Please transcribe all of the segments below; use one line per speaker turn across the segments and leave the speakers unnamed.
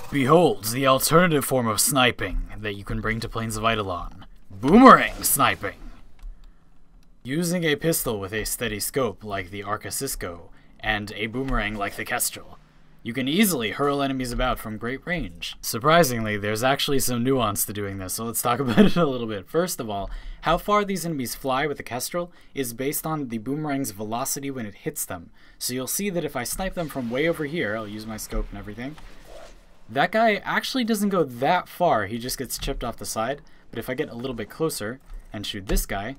Behold, the alternative form of sniping that you can bring to Plains of Eidolon. Boomerang sniping! Using a pistol with a steady scope like the Arca Cisco, and a boomerang like the Kestrel, you can easily hurl enemies about from great range. Surprisingly, there's actually some nuance to doing this, so let's talk about it a little bit. First of all, how far these enemies fly with the Kestrel is based on the boomerang's velocity when it hits them. So you'll see that if I snipe them from way over here, I'll use my scope and everything, that guy actually doesn't go that far, he just gets chipped off the side. But if I get a little bit closer and shoot this guy,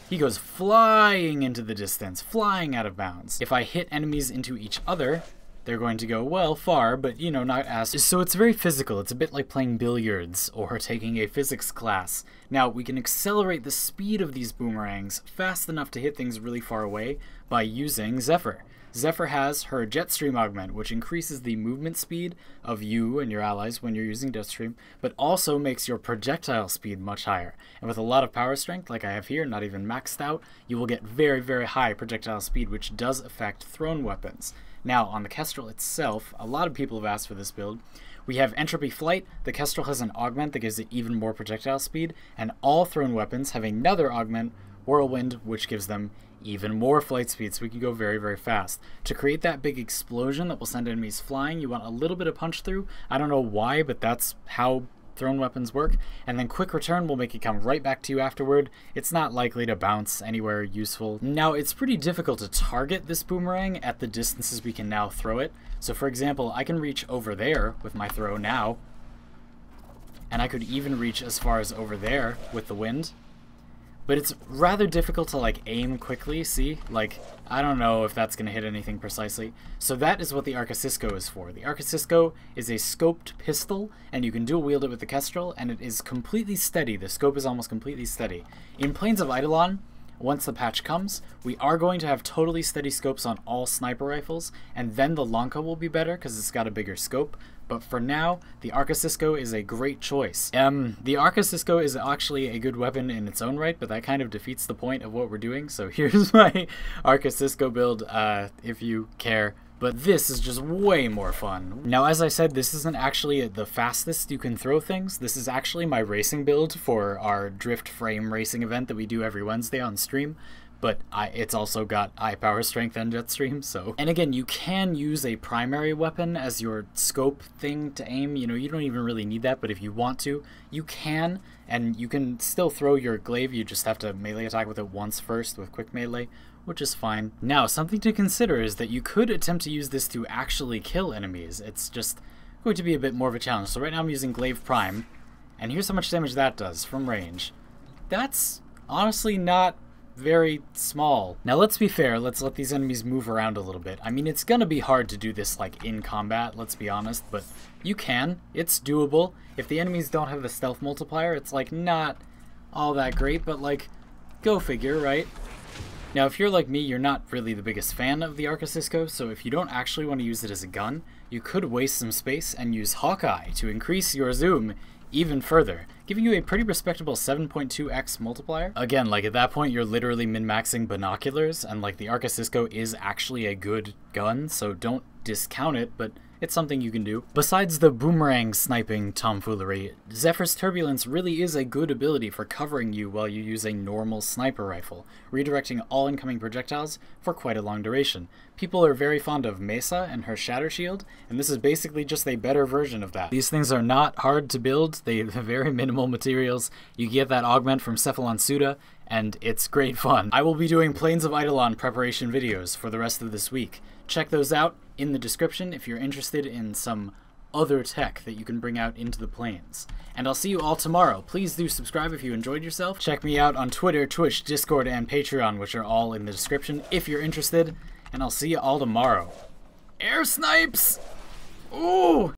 he goes flying into the distance, flying out of bounds. If I hit enemies into each other, they're going to go, well, far, but, you know, not as... So it's very physical. It's a bit like playing billiards or taking a physics class. Now, we can accelerate the speed of these boomerangs fast enough to hit things really far away by using Zephyr. Zephyr has her Jetstream augment, which increases the movement speed of you and your allies when you're using Jetstream, but also makes your projectile speed much higher. And with a lot of power strength, like I have here, not even maxed out, you will get very, very high projectile speed, which does affect thrown weapons. Now, on the Kestrel itself, a lot of people have asked for this build. We have Entropy Flight. The Kestrel has an augment that gives it even more projectile speed, and all thrown weapons have another augment, Whirlwind, which gives them even more flight speed, so we can go very, very fast. To create that big explosion that will send enemies flying, you want a little bit of punch through. I don't know why, but that's how thrown weapons work. And then quick return will make it come right back to you afterward. It's not likely to bounce anywhere useful. Now, it's pretty difficult to target this boomerang at the distances we can now throw it. So for example, I can reach over there with my throw now, and I could even reach as far as over there with the wind. But it's rather difficult to, like, aim quickly, see? Like, I don't know if that's going to hit anything precisely. So that is what the Arca Cisco is for. The Arca Cisco is a scoped pistol, and you can dual wield it with the Kestrel, and it is completely steady. The scope is almost completely steady. In Plains of Eidolon, once the patch comes, we are going to have totally steady scopes on all sniper rifles, and then the Lanka will be better because it's got a bigger scope. But for now, the Arca Cisco is a great choice. The Arca Cisco is actually a good weapon in its own right, but that kind of defeats the point of what we're doing. So here's my Arca Cisco build, if you care. But this is just way more fun. Now, as I said, this isn't actually the fastest you can throw things. This is actually my racing build for our drift frame racing event that we do every Wednesday on stream. But it's also got high power strength and Jetstream, so... And again, you can use a primary weapon as your scope thing to aim. You know, you don't even really need that, but if you want to, you can. And you can still throw your glaive, you just have to melee attack with it once first with quick melee, which is fine. Now, something to consider is that you could attempt to use this to actually kill enemies. It's just going to be a bit more of a challenge. So right now I'm using Glaive Prime, and here's how much damage that does from range. That's honestly not very small. Now let's be fair, let's let these enemies move around a little bit. I mean, it's gonna be hard to do this like in combat, let's be honest, but you can. It's doable. If the enemies don't have the stealth multiplier, it's like not all that great, but like, go figure, right? Now if you're like me, you're not really the biggest fan of the Arca Cisco, so if you don't actually want to use it as a gun, you could waste some space and use Hawkeye to increase your zoom even further, giving you a pretty respectable 7.2x multiplier. Again, like at that point you're literally min-maxing binoculars, and like the Arca Cisco is actually a good gun, so don't discount it, but it's something you can do. Besides the boomerang sniping tomfoolery, Zephyr's Turbulence really is a good ability for covering you while you use a normal sniper rifle, redirecting all incoming projectiles for quite a long duration. People are very fond of Mesa and her Shatter Shield, and this is basically just a better version of that. These things are not hard to build, they have very minimal materials. You get that augment from Cephalon Suda, and it's great fun. I will be doing Plains of Eidolon preparation videos for the rest of this week. Check those out in the description if you're interested in some other tech that you can bring out into the plains. And I'll see you all tomorrow. Please do subscribe if you enjoyed yourself. Check me out on Twitter, Twitch, Discord, and Patreon, which are all in the description if you're interested. And I'll see you all tomorrow. Air snipes! Ooh!